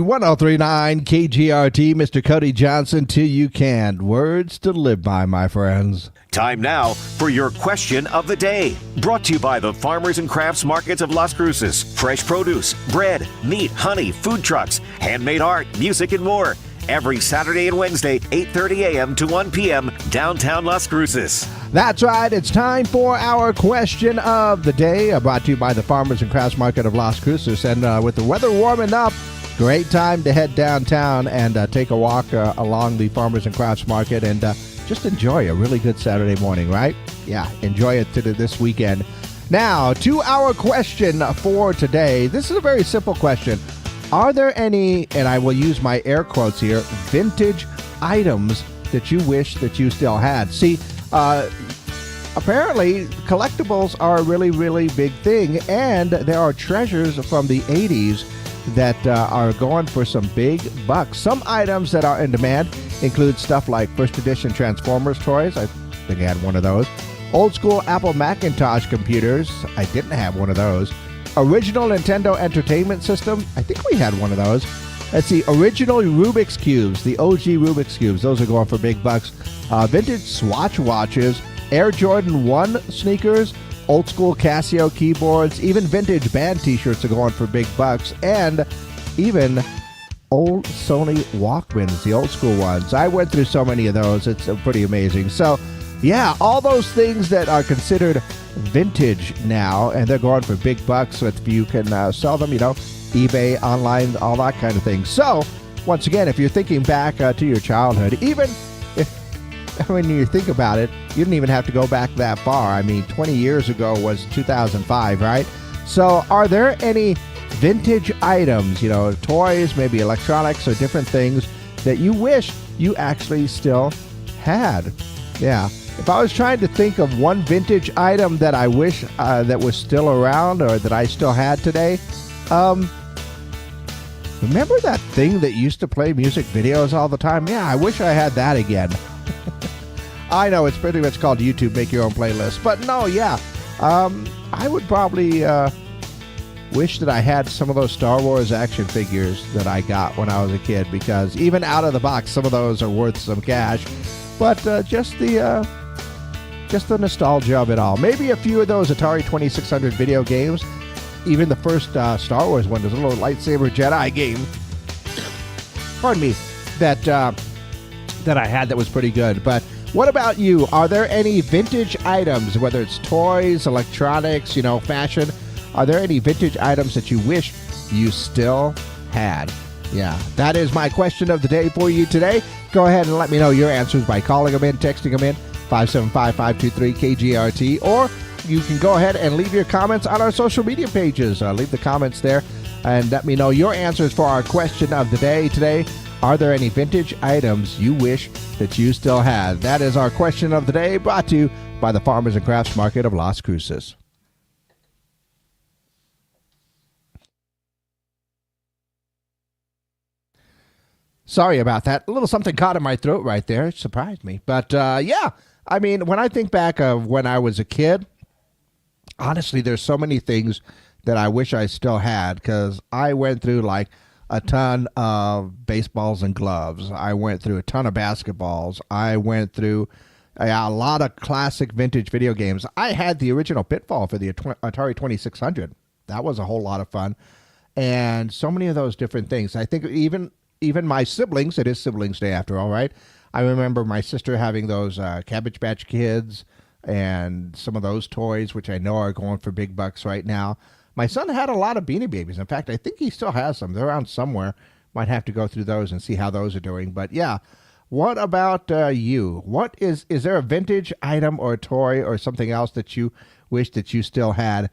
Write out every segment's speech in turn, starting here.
1039 KGRT, Mr. Cody Johnson, till you can. Words to live by, my friends. Time now for your question of the day. Brought to you by the Farmers and Crafts Markets of Las Cruces. Fresh produce, bread, meat, honey, food trucks, handmade art, music, and more. Every Saturday and Wednesday, 8:30 a.m. to 1 p.m., downtown Las Cruces. That's right. It's time for our question of the day, brought to you by the Farmers and Crafts Market of Las Cruces. And with the weather warming up, great time to head downtown and take a walk along the Farmers and Crafts Market and just enjoy a really good Saturday morning, right? Yeah, enjoy it to this weekend. Now, to our question for today. This is a very simple question. Are there any, and I will use my air quotes here, vintage items that you wish that you still had? See, apparently collectibles are a really, really big thing, and there are treasures from the 80s that are going for some big bucks. Some items that are in demand include stuff like first edition Transformers toys. I think I had one of those. Old school Apple Macintosh computers. I didn't have one of those. Original Nintendo Entertainment System. I think we had one of those. Let's see. Original Rubik's Cubes. The OG Rubik's Cubes. Those are going for big bucks. Vintage Swatch watches. Air Jordan 1 sneakers. Old school Casio keyboards. Even vintage band t-shirts are going for big bucks. And even old Sony Walkmans, the old school ones. I went through so many of those. It's pretty amazing. So, yeah, all those things that are considered vintage now, and they're going for big bucks. So if you can sell them, eBay, online, all that kind of thing. So, once again, if you're thinking back to your childhood, even if, when you think about it, you didn't even have to go back that far. I mean, 20 years ago was 2005, right? So, are there any vintage items, toys, maybe electronics or different things that you wish you actually still had? Yeah. If I was trying to think of one vintage item that I wish that was still around or that I still had today, remember that thing that used to play music videos all the time? Yeah, I wish I had that again. I know it's pretty much called YouTube Make Your Own Playlist, but no, yeah. I would probably wish that I had some of those Star Wars action figures that I got when I was a kid, because even out of the box, some of those are worth some cash. But just the nostalgia of it all. Maybe a few of those Atari 2600 video games. Even the first Star Wars one, there's a little lightsaber Jedi game. Pardon me, that I had that was pretty good. But what about you? Are there any vintage items, whether it's toys, electronics, fashion? Are there any vintage items that you wish you still had? Yeah, that is my question of the day for you today. Go ahead and let me know your answers by calling them in, texting them in, 575-523-KGRT, or you can go ahead and leave your comments on our social media pages. Leave the comments there and let me know your answers for our question of the day today. Are there any vintage items you wish that you still had? That is our question of the day, brought to you by the Farmers and Crafts Market of Las Cruces. Sorry about that. A little something caught in my throat right there. It surprised me. But, yeah, I mean, when I think back of when I was a kid, honestly, there's so many things that I wish I still had, because I went through like a ton of baseballs and gloves. I went through a ton of basketballs. I went through a lot of classic vintage video games. I had the original Pitfall for the Atari 2600. That was a whole lot of fun. And so many of those different things. I think even my siblings, it is Siblings Day after all, right? I remember my sister having those Cabbage Patch Kids and some of those toys, which I know are going for big bucks right now. My son had a lot of Beanie Babies. In fact, I think he still has them. They're around somewhere. Might have to go through those and see how those are doing. But yeah, what about you? What is there a vintage item or a toy or something else that you wish that you still had?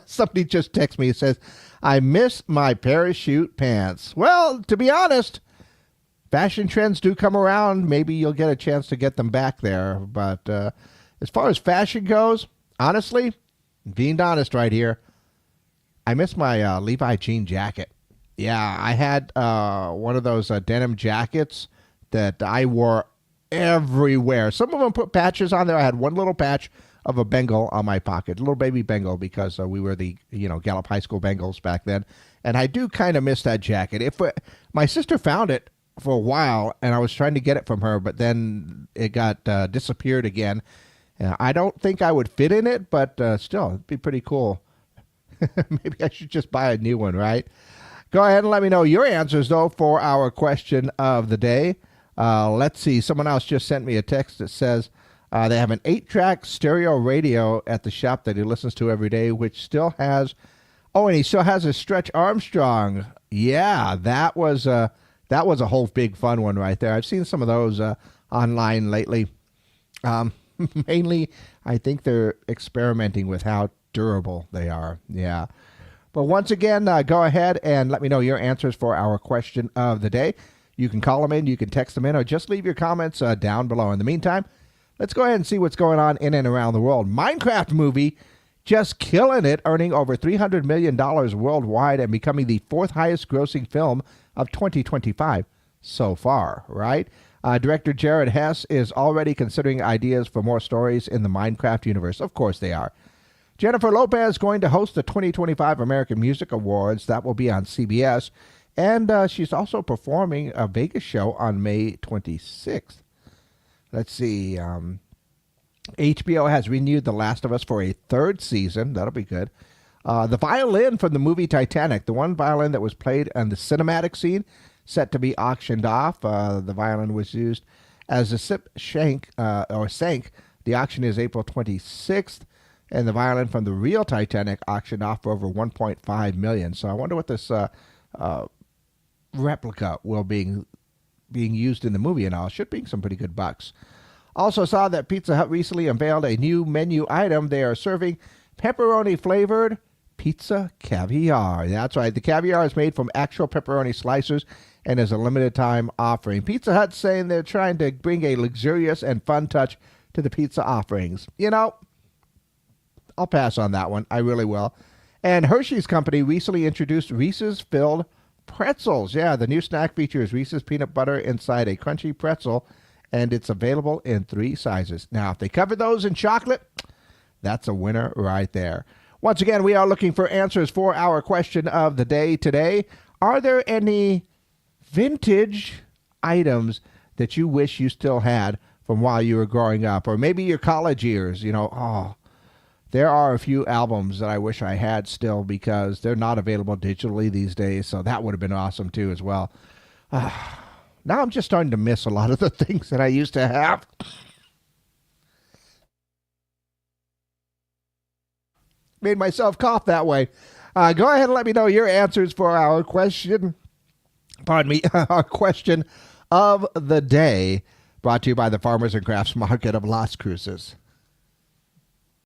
Somebody just texted me and says, I miss my parachute pants. Well, to be honest, fashion trends do come around. Maybe you'll get a chance to get them back there. But as far as fashion goes, honestly, being honest right here, I miss my Levi jean jacket. Yeah, I had one of those denim jackets that I wore everywhere. Some of them put patches on there. I had one little patch of a Bengal on my pocket, little baby Bengal, because we were the Gallup High School Bengals back then. And I do kind of miss that jacket. My sister found it for a while, and I was trying to get it from her, but then it got disappeared again. I don't think I would fit in it, but still, it'd be pretty cool. Maybe I should just buy a new one, right? Go ahead and let me know your answers, though, for our question of the day. Let's see. Someone else just sent me a text that says they have an 8-track stereo radio at the shop that he listens to every day, which still has... Oh, and he still has a Stretch Armstrong. Yeah, that was a whole big fun one right there. I've seen some of those online lately. Mainly, I think they're experimenting with how durable they are. Yeah. But once again, go ahead and let me know your answers for our question of the day. You can call them in, you can text them in, or just leave your comments down below. In the meantime, let's go ahead and see what's going on in and around the world. Minecraft movie just killing it, earning over $300 million worldwide and becoming the 4th highest grossing film of 2025 so far, right? Director Jared Hess is already considering ideas for more stories in the Minecraft universe. Of course they are. Jennifer Lopez is going to host the 2025 American Music Awards. That will be on CBS. And she's also performing a Vegas show on May 26th. Let's see. HBO has renewed The Last of Us for a 3rd season. That'll be good. The violin from the movie Titanic, the one violin that was played in the cinematic scene, set to be auctioned off. The violin was used as a ship sank. The auction is April 26th, and the violin from the real Titanic auctioned off for over $1.5 million. So I wonder what this replica will being used in the movie and all. Should be some pretty good bucks. Also saw that Pizza Hut recently unveiled a new menu item. They are serving pepperoni-flavored pizza caviar. That's right. The caviar is made from actual pepperoni slicers and is a limited-time offering. Pizza Hut saying they're trying to bring a luxurious and fun touch to the pizza offerings. You know, I'll pass on that one. I really will. And Hershey's Company recently introduced Reese's Filled Pretzels. Yeah, the new snack features Reese's peanut butter inside a crunchy pretzel, and it's available in 3 sizes. Now, if they cover those in chocolate, that's a winner right there. Once again, we are looking for answers for our question of the day today. Are there any vintage items that you wish you still had from while you were growing up, or maybe your college years? There are a few albums that I wish I had still because they're not available digitally these days, so that would have been awesome too as well. Now I'm just starting to miss a lot of the things that I used to have. Made myself cough that way. Go ahead and let me know your answers for our question. Pardon me, our question of the day, brought to you by the Farmers and Crafts Market of Las Cruces.